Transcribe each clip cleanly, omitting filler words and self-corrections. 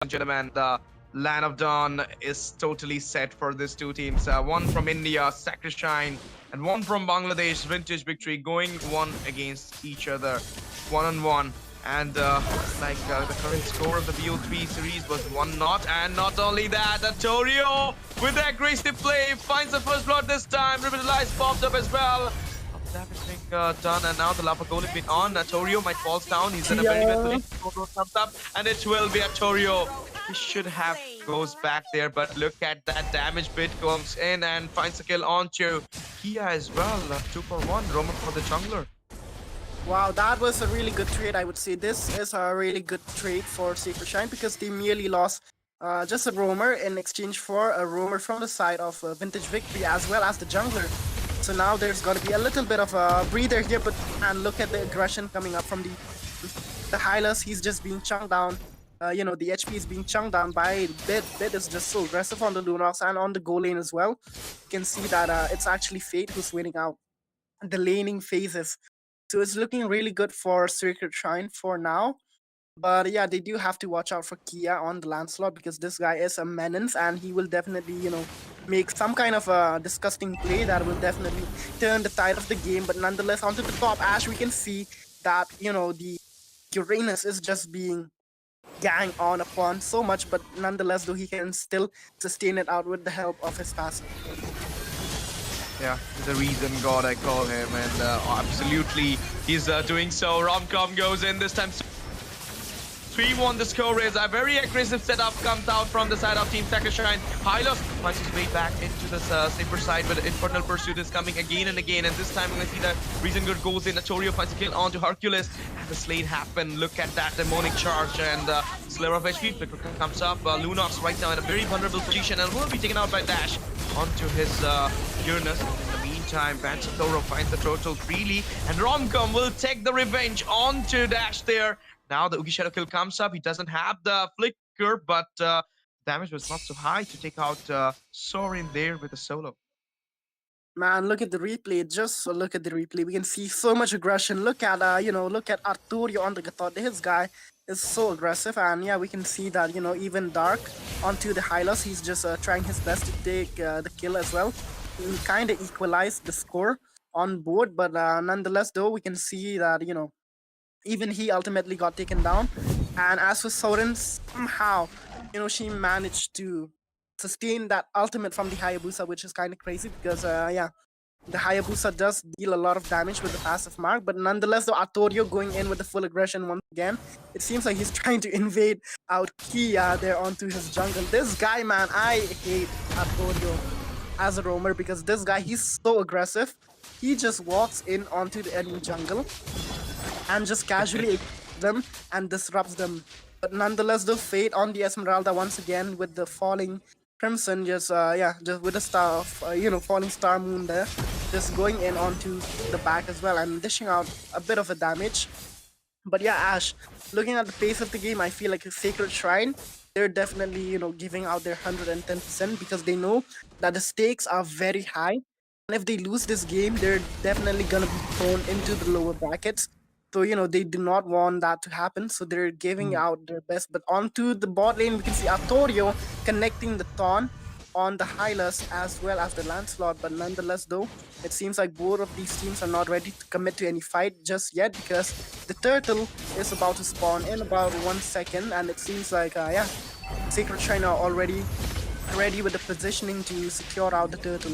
and gentlemen, the Land of Dawn is totally set for these two teams. One from India, Sacrishine, and one from Bangladesh, Vintage Victory, going one against each other, one on one. And looks like the current score of the BO3 series was 1-0. And not only that, Torio with the aggressive play finds the first blood this time. Revitalize popped up as well. Damage being done, and now the lava golem being on. Torio might fall down. He's in a very bad position. Comes up, and it will be a Torio. He should have goes back there, but look at that damage bit comes in and finds the kill onto Kia as well. 2 for 1, Roman for the jungler. Wow, that was a really good trade, I would say. This is a really good trade for Sacrishine because they merely lost just a roamer in exchange for a roamer from the side of Vintage Victory as well as the jungler. So now there's got to be a little bit of a breather here, but and look at the aggression coming up from the Hylas. He's just being chunked down. The HP is being chunked down by Bit. Bit is just so aggressive on the Lunox and on the goal lane as well. You can see that it's actually Fate who's winning out the laning phases. So it's looking really good for Sacrishine for now. But yeah, they do have to watch out for Kia on the Lancelot because this guy is a menace and he will definitely, make some kind of a disgusting play that will definitely turn the tide of the game. But nonetheless, onto the top, Ash, we can see that, the Uranus is just being gang on upon so much, but nonetheless, though, he can still sustain it out with the help of his passive. Yeah, the reason God I call him, and absolutely he's doing so. Romcom goes in this time. 3-1 the score is. A very aggressive setup comes out from the side of Team Sacrishine. Hylos finds his way back into the safer side, but Infernal Pursuit is coming again and again. And this time we're going to see that Reason Good goes in. Torio finds a kill onto Hercules. And the slate happen. Look at that demonic charge and Slayer of HP. Flicker comes up. Lunox right now in a very vulnerable position and will be taken out by Dash onto his Uranus. In the meantime, Toro finds the turtle freely. And Romcom will take the revenge onto Dash there. Now the Ugi Shadow kill comes up. He doesn't have the flicker, but damage was not so high to take out Sorin there with a solo. Man, look at the replay. Just look at the replay. We can see so much aggression. Look at look at Arturio on the Gathod. This guy is so aggressive, and yeah, we can see that even Dark onto the Hylos. He's just trying his best to take the kill as well. He kind of equalized the score on board, but nonetheless, though, we can see that even he ultimately got taken down. And as for Sorin, somehow, she managed to sustain that ultimate from the Hayabusa, which is kind of crazy because, the Hayabusa does deal a lot of damage with the passive mark. But nonetheless, though, Arturio going in with the full aggression once again. It seems like he's trying to invade out Kia there onto his jungle. This guy, man, I hate Arturio as a roamer because this guy, he's so aggressive. He just walks in onto the enemy jungle and just casually them and disrupts them. But nonetheless, the Fate on the Esmeralda once again with the falling Crimson, just with the star of, falling star moon there, just going in onto the back as well and dishing out a bit of a damage. But yeah, Ash, looking at the pace of the game, I feel like a Sacred Shrine, they're definitely, giving out their 110% because they know that the stakes are very high. And if they lose this game, they're definitely gonna be thrown into the lower brackets. So, they do not want that to happen. So they're giving out their best. But onto the bot lane, we can see Arturio connecting the Thorn on the Hylas as well as the Lancelot. But nonetheless, though, it seems like both of these teams are not ready to commit to any fight just yet because the turtle is about to spawn in about 1 second. And it seems like, Sacred Shrine are already ready with the positioning to secure out the turtle.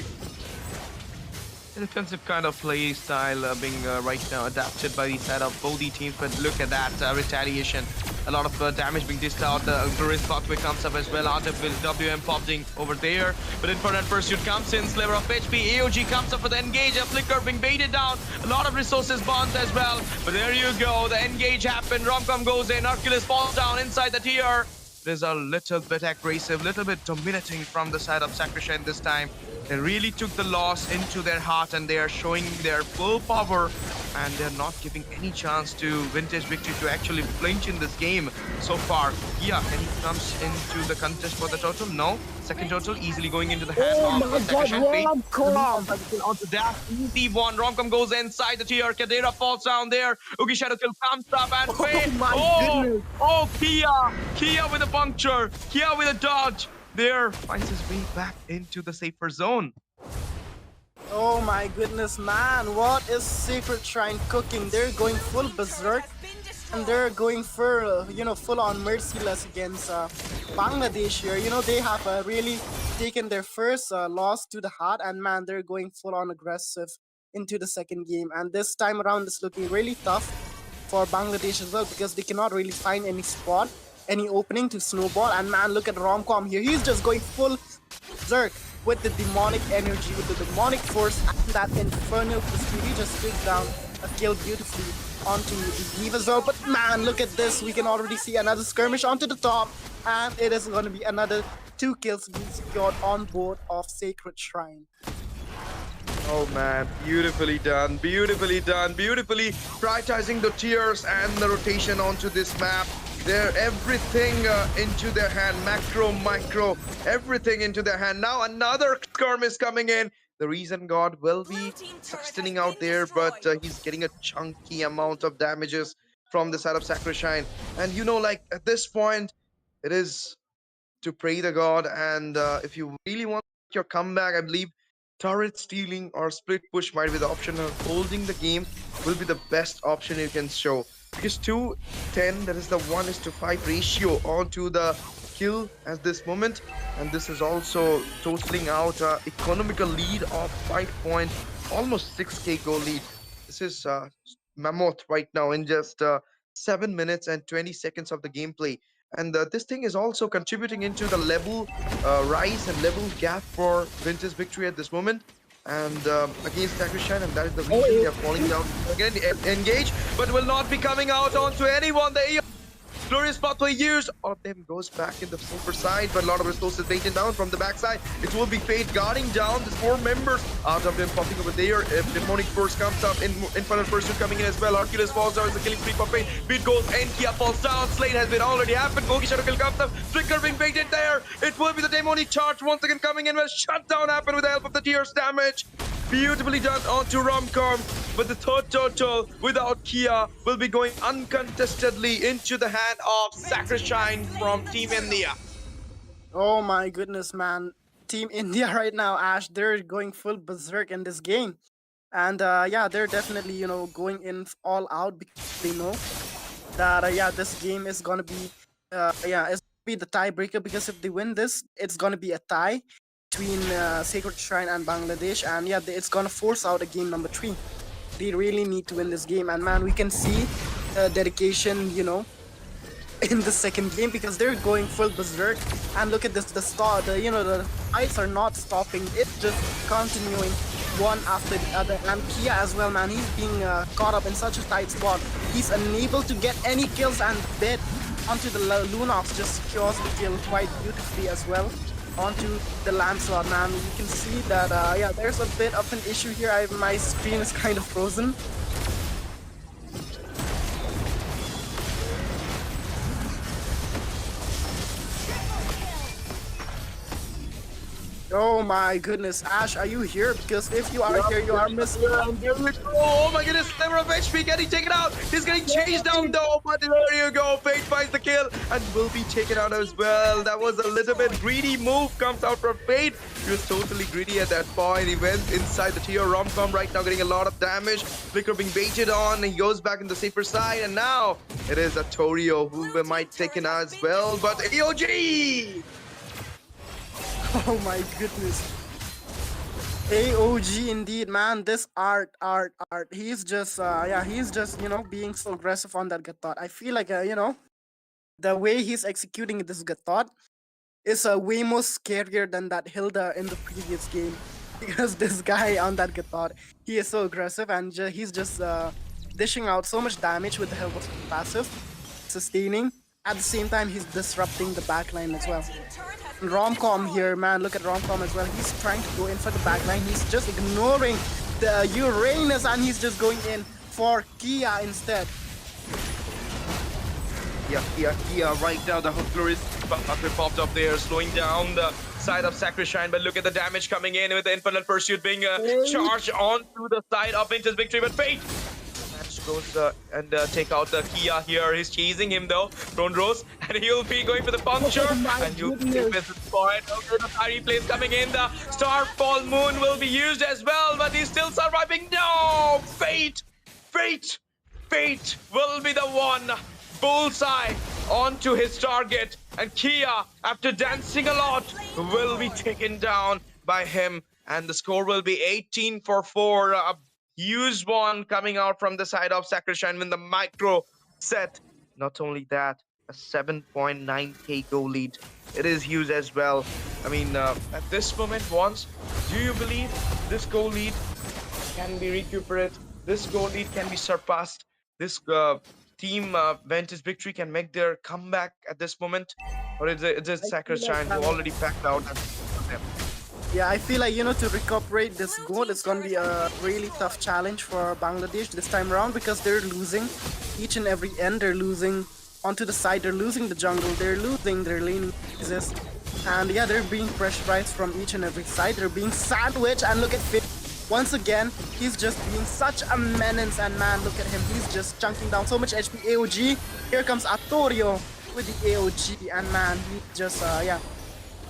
Defensive kind of play style being right now adapted by the side of both the teams, but look at that retaliation. A lot of damage being dished out. Glorious pathway comes up as well. Out of WM popping over there, but Infernal Pursuit comes in. Sliver of HP. AOG comes up with the engage. A flicker being baited down. A lot of resources burned as well. But there you go. The engage happened. Romcom goes in. Hercules falls down inside the tier. It is a little bit aggressive, little bit dominating from the side of Sacrishine this time. They really took the loss into their heart and they are showing their full power and they're not giving any chance to Vintage Victory to actually flinch in this game so far. Yeah, and he comes into the contest for the total? No. Second total easily going into the hand Oh of my god, Sakashan. Romcom! Onto that easy one. Romcom goes inside the tier. Kadira falls down there. Ugi Shadow still comes up and Oh Fade. my Oh, goodness! oh, Kia with a puncture. Kia with a dodge. There finds his way back into the safer zone. Oh my goodness, man! What is Sacred Shrine cooking? They're going full berserk, and they're going for full on merciless against Bangladesh here. You know, they have really taken their first loss to the heart, and man, they're going full on aggressive into the second game. And this time around, it's looking really tough for Bangladesh as well because they cannot really find any spot, any opening to snowball. And man, look at Romcom here. He's just going full berserk with the demonic energy, with the demonic force, and that infernal pursuit. He just takes down a kill beautifully onto the Eve as well. But man, look at this. We can already see another skirmish onto the top, and it is going to be another 2 kills being secured on board of Sacred Shrine. Oh man, beautifully done, beautifully done, beautifully prioritizing the tiers and the rotation onto this map. They're everything into their hand, macro, micro, everything into their hand. Now another skirmish coming in. The Reason God will be sustaining out there, but he's getting a chunky amount of damages from the side of Sacrishine. And you know, like at this point, it is to pray the God. And if you really want your comeback, I believe turret stealing or split push might be the option. Holding the game will be the best option you can show, because 2-10, that is the 1:5 ratio onto the kill at this moment, and this is also totaling out economical lead of 5 point, almost 6k goal lead. This is mammoth right now in just 7 minutes and 20 seconds of the gameplay. And this thing is also contributing into the level rise and level gap for Vince's victory at this moment. And against Sacrishine, and that is the reason they are falling down again. Engage, but will not be coming out onto anyone. The glorious pathway used. All of them goes back in the super side, but a lot of resources taken down from the backside. It will be Fate guarding down the 4 members. Out of them popping over there. If Demonic Force comes up, Infernal Pursuit coming in as well. Hercules falls down as a killing spree for Fate. Beat goes and Kia falls down. Slate has been already happened. Gogi Shadow kill comes up. Flicker being baited there. It will be the Demonic Charge once again coming in. Well, shutdown happened with the help of the Tears damage. Beautifully done onto Romcom, but the third total without Kia will be going uncontestedly into the hand of Sacrishine from Team India. Oh my goodness, man. Team India right now, Ash, they're going full berserk in this game. And yeah, they're definitely, going in all out because they know that, this game is going to be, it's gonna be the tiebreaker, because if they win this, it's going to be a tie between Sacred Shrine and Bangladesh. And yeah, it's going to force out a game number 3. They really need to win this game. And man, we can see dedication, in the second game, because they're going full berserk. And look at this, the fights are not stopping. It's just continuing one after the other. And Kia as well, man, he's being caught up in such a tight spot. He's unable to get any kills, and Bed onto the Lunox just secures the kill quite beautifully as well onto the Lancelot, man. You can see that there's a bit of an issue here. My screen is kind of frozen. Oh my goodness, Ash, are you here? Because if you are here, you are missing. Oh my goodness, sliver of HP getting taken out. He's getting chased down though, but there you go. Fate finds the kill and will be taken out as well. That was a little bit greedy move, comes out from Fate. He was totally greedy at that point. He went inside the tier. Romcom right now getting a lot of damage. Flicker being baited on. He goes back in the safer side, and now it is a Torio who might take it out as well. But AOG! Oh my goodness. AOG indeed, man. This art. He's just, being so aggressive on that Gatot. I feel like, the way he's executing this Gatot is way more scarier than that Hilda in the previous game. Because this guy on that Gatot, he is so aggressive, and he's just dishing out so much damage with the help of passive, sustaining. At the same time, he's disrupting the backline as well. Romcom here, man, look at Romcom as well. He's trying to go in for the backline. He's just ignoring the Uranus, and he's just going in for Kia instead. Kia right now. The hustler is popped up there, slowing down the side of Sacrishine. But look at the damage coming in with the Infernal Pursuit being charged onto the side of Vintage Victory. But Fate goes and take out the Kia here. He's chasing him though, Drone Rose, and he'll be going for the puncture, and he'll take this point. Okay, the fiery plays coming in. The Starfall Moon will be used as well, but he's still surviving. No! Fate will be the one. Bullseye onto his target, and Kia, after dancing a lot, will be taken down by him, and the score will be 18-4. Huge one coming out from the side of Sacrishine with the micro set. Not only that, a 7.9k goal lead. It is huge as well. I mean, at this moment, once, do you believe this goal lead can be recuperated? This goal lead can be surpassed? This team Ventus Victory can make their comeback at this moment? Or is it Sacrishine who already packed out? Yeah, I feel like, to recuperate this goal, it's going to be a really tough challenge for Bangladesh this time around, because they're losing each and every end. They're losing onto the side, they're losing the jungle, they're losing their laning phases. And yeah, they're being pressurized from each and every side. They're being sandwiched, and look at Fit. Once again, he's just being such a menace, and man, look at him. He's just chunking down so much HP. AOG. Here comes Artorio with the AOG, and man, he just,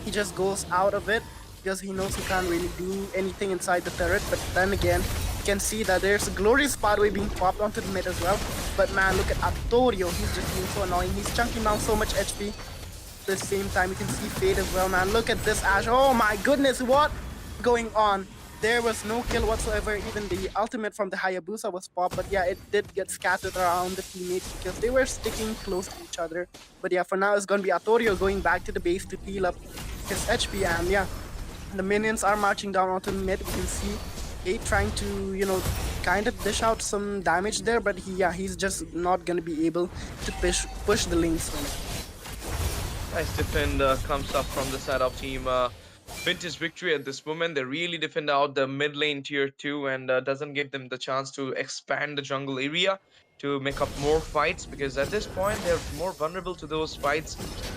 he just goes out of it, because he knows he can't really do anything inside the turret. But then again, you can see that there's a glorious pathway being popped onto the mid as well. But man, look at Artorio. He's just being so annoying. He's chunking down so much HP. At the same time, you can see Fade as well, man. Look at this Ash. Oh my goodness, what going on? There was no kill whatsoever. Even the ultimate from the Hayabusa was popped. But yeah, it did get scattered around the teammates because they were sticking close to each other. But yeah, for now, it's going to be Artorio going back to the base to heal up his HP. And yeah, the minions are marching down onto the mid. We can see Kate trying to, kind of dish out some damage there, but he's just not gonna be able to push the lanes. Nice defend comes up from the side of team Vintage Victory at this moment. They really defend out the mid lane tier 2 and doesn't give them the chance to expand the jungle area to make up more fights, because at this point they're more vulnerable to those fights,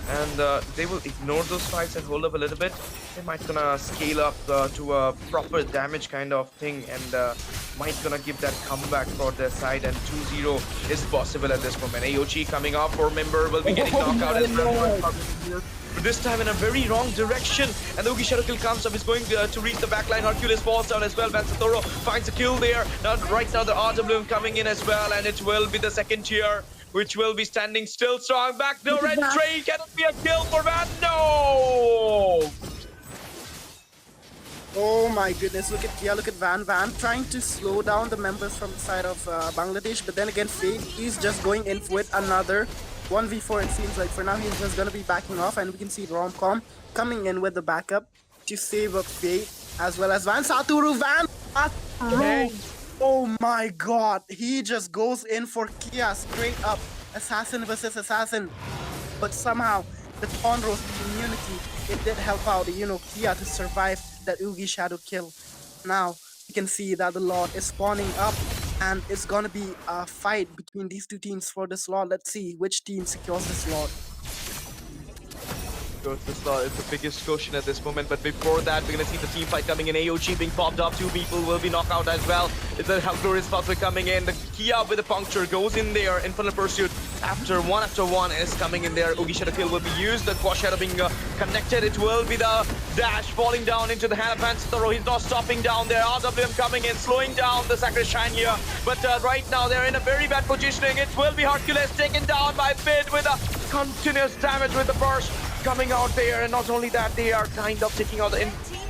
and they will ignore those fights and hold up a little bit. They might gonna scale up to a proper damage kind of thing, and might gonna give that comeback for their side, and 2-0 is possible at this moment. AOG coming up for Member will be getting knocked out as well. But this time in a very wrong direction, and the Ugi Shadow kill comes up. He's going to reach the backline. Hercules falls down as well. Vansatoro finds a kill there. Now, right now the RWM coming in as well, and it will be the second tier, which will be standing still strong. Back to Red Train. Can it be a kill for Van? No! Oh my goodness, look at Kia, look at Van trying to slow down the members from the side of Bangladesh, but then again Fade, he's just going in with another 1v4. It seems like for now he's just gonna be backing off, and we can see Romcom coming in with the backup to save up Fade as well as Van Saturu. Oh my god, he just goes in for Kia straight up, assassin versus assassin, but somehow the Conroe's immunity, it did help out, Kia to survive that Ugi Shadow kill. Now you can see that the Lord is spawning up, and it's gonna be a fight between these two teams for this Lord. Let's see which team secures this Lord. This is the biggest question at this moment, but before that we're gonna see the team fight coming in. AOG being popped up, 2 people will be knocked out as well. It's a glorious pathway coming in. The Kia with the puncture goes in there. Infernal Pursuit after one is coming in there. Ugi Shadow kill will be used. The Quash Shadow being connected. It will be the dash falling down into the hand of Vansatoro. He's not stopping down there. RWM coming in, slowing down the Sacrishine here. But right now they're in a very bad positioning. It will be Hercules taken down by Fid with a continuous damage with the burst coming out there, and not only that, they are kind of taking out the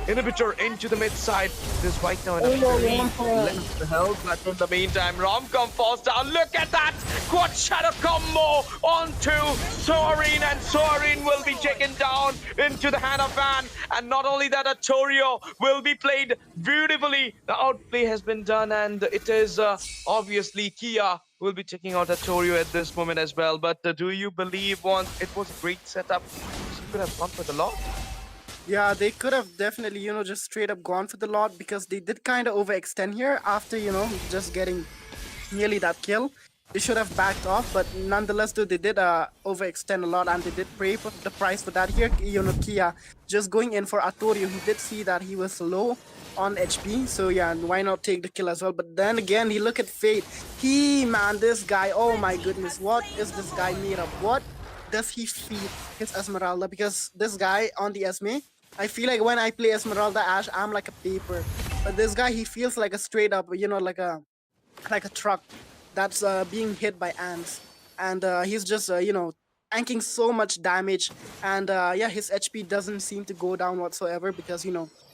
inhibitor into the mid side. This right now in a very left help, but in the meantime, Romcom falls down. Look at that! Quad Shadow combo onto Soarin, and Soarin will be taken down into the hand of Van. And not only that, Artorio will be played beautifully. The outplay has been done, and it is obviously Kia will be taking out Artorio at this moment as well. But do you believe it was a great setup? You could have gone for the lot. Yeah, they could have definitely, just straight up gone for the lot, because they did kind of overextend here after, just getting nearly that kill. They should have backed off, but nonetheless, though, they did overextend a lot and they did pay for the price for that. Here, Kia just going in for Artorio. He did see that he was low on HP, so yeah, why not take the kill as well? But then again, he look at Fate. Man, this guy, oh my goodness, what is this guy made of? What does he feed his Esmeralda? Because this guy on the Esme, I feel like when I play Esmeralda Ash, I'm like a paper. But this guy, he feels like a straight up, like a truck that's being hit by ants, and he's just tanking so much damage, and yeah, his HP doesn't seem to go down whatsoever because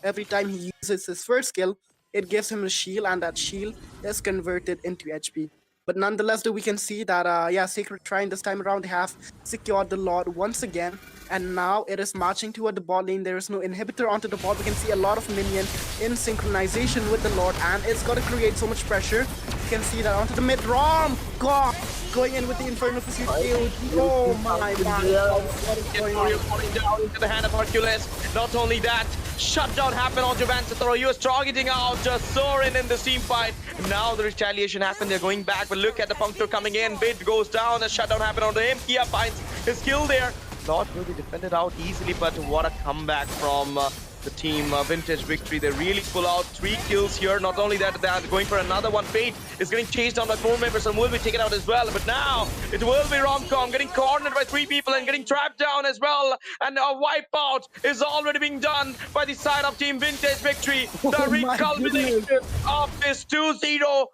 every time he uses his first skill, it gives him a shield, and that shield is converted into HP. But nonetheless, though, we can see that yeah, Sacred Shrine this time around they have secured the Lord once again, and now it is marching toward the bot lane. There is no inhibitor onto the bot. We can see a lot of minion in synchronization with the Lord, and it's got to create so much pressure. You can see that onto the mid. Rom, God, going in with the Inferno Pursuit AOG. Oh my God, what is going on? Falling down into the hand of Hercules. Not only that, shutdown happened onto Vansatoro. He was targeting out Sorin in this team fight. Now the retaliation happened. They're going back, but look at the puncture coming in. Bid goes down. A shutdown happened onto him. Kia finds his kill there. Not really defended out easily, but what a comeback from the team Vintage Victory. They really pull out 3 kills here. Not only that, they're going for another one. Fate is getting chased down by 4 members and will be taken out as well. But now it will be Romcom getting cornered by 3 people and getting trapped down as well. And a wipeout is already being done by the side of Team Vintage Victory. The reculmination of this 2-0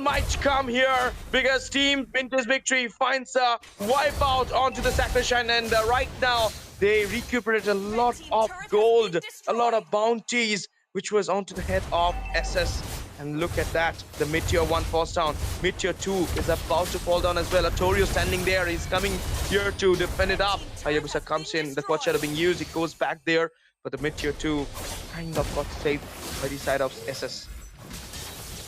might come here because Team Vintage Victory finds a wipeout onto the Sacrifice, and right now they recuperate a lot of gold, a lot of bounties, which was onto the head of SS. And look at that, the Meteor 1 falls down. Meteor 2 is about to fall down as well. Artorio standing there, he's coming here to defend it up. Hayabusa comes in, the quad shadow being used, it goes back there, but the Meteor 2 kind of got saved by the side of SS.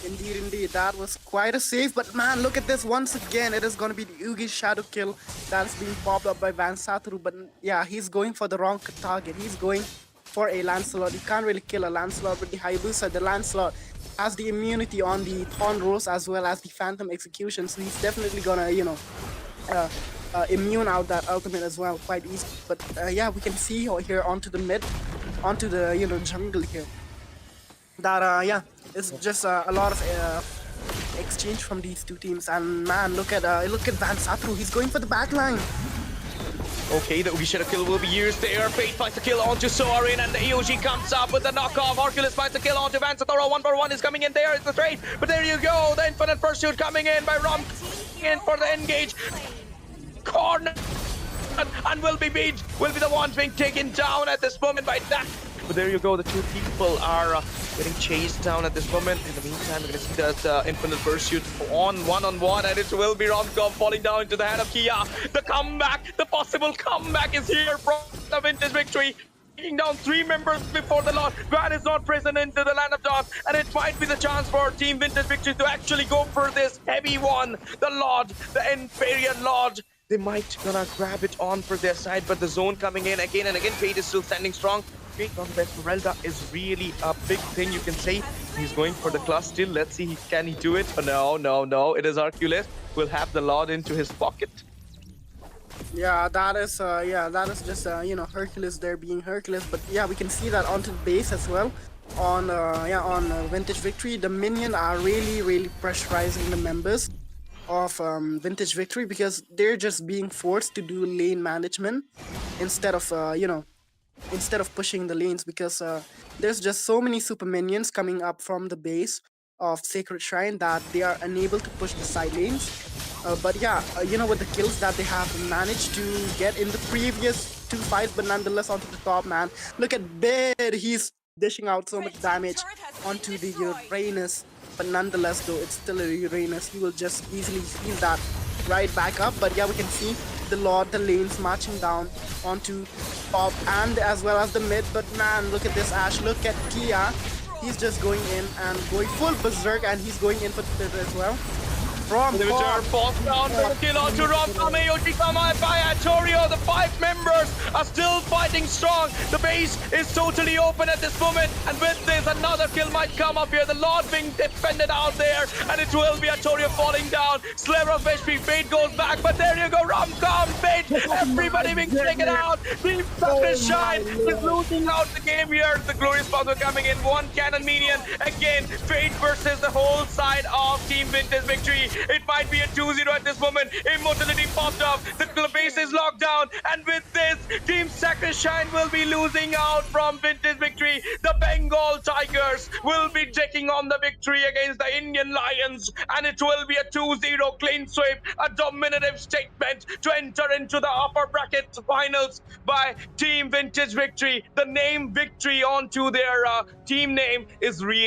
Indeed, that was quite a save, but man, look at this once again. It is going to be the Yugi shadow kill that's being popped up by Vansatoro, but yeah, he's going for the wrong target. He's going for a Lancelot. You can't really kill a Lancelot with the Hayabusa. The Lancelot has the immunity on the Thorn Rose as well as the Phantom Execution, so he's definitely gonna, immune out that ultimate as well quite easy. But yeah, we can see here onto the mid, onto the jungle here, that yeah, it's just a lot of exchange from these 2 teams. And man, look at Vansatoro. He's going for the backline. Okay, the Ugi kill will be used there. Fate finds the kill onto Sorin, and the EOG comes up with the knockoff. Hercules finds the kill onto Vansatoro. 1-for-1 is coming in there. It's the trade, but there you go. The Infinite Pursuit coming in by Rom in for the engage. Corner and will be beat. Will be the ones being taken down at this moment by that. But there you go, the 2 people are getting chased down at this moment. In the meantime, we're going to see that Infinite Pursuit on one-on-one, and it will be Romcom falling down into the hand of Kia. The comeback, the possible comeback is here from the Vintage Victory. Taking down 3 members before the Lord. Van is not present into the Land of Dawn, and it might be the chance for Team Vintage Victory to actually go for this heavy one. The Lord, the Imperial Lord. They might gonna grab it on for their side, but the zone coming in again and again. Fate is still standing strong. Fate on the best. Esmeralda is really a big thing, you can say. He's going for the class still. Let's see, can he do it? Oh, no. It is Hercules. Will have the Lord into his pocket. Yeah, that is just Hercules there being Hercules. But yeah, we can see that onto the base as well. On Vintage Victory, the minion are really pressurizing the members of Vintage Victory because they're just being forced to do lane management instead of pushing the lanes, because there's just so many super minions coming up from the base of Sacred Shrine that they are unable to push the side lanes. But yeah, with the kills that they have managed to get in the previous 2 fights, but nonetheless onto the top, man. Look at Bid, he's dishing out so much damage onto the Uranus. But nonetheless, though, it's still a Uranus. He will just easily heal that right back up. But yeah, we can see the Lord, the lanes marching down onto top and as well as the mid. But man, look at this Ash. Look at Kia. He's just going in and going full berserk, and he's going in for the pit as well. Individual falls down with a kill onto Romkame, Yoshikama by Artorio. The 5 members are still fighting strong. The base is totally open at this moment, and with this, another kill might come up here. The Lord being defended out there, and it will be Artorio falling down. Slayer of HP, Fate goes back, but there you go, Romcom, Fate, everybody being taken out. Team Shine is losing out the game here. The Glorious Powers are coming in, 1 cannon minion. Again, Fate versus the whole side of Team Vintage Victory. It might be a 2-0 at this moment. Immortality popped up. The base is locked down. And with this, Team Shine will be losing out from Vintage Victory. The Bengal Tigers will be taking on the victory against the Indian Lions. And it will be a 2-0 clean sweep. A dominative statement to enter into the upper bracket finals by Team Vintage Victory. The name Victory onto their team name is real.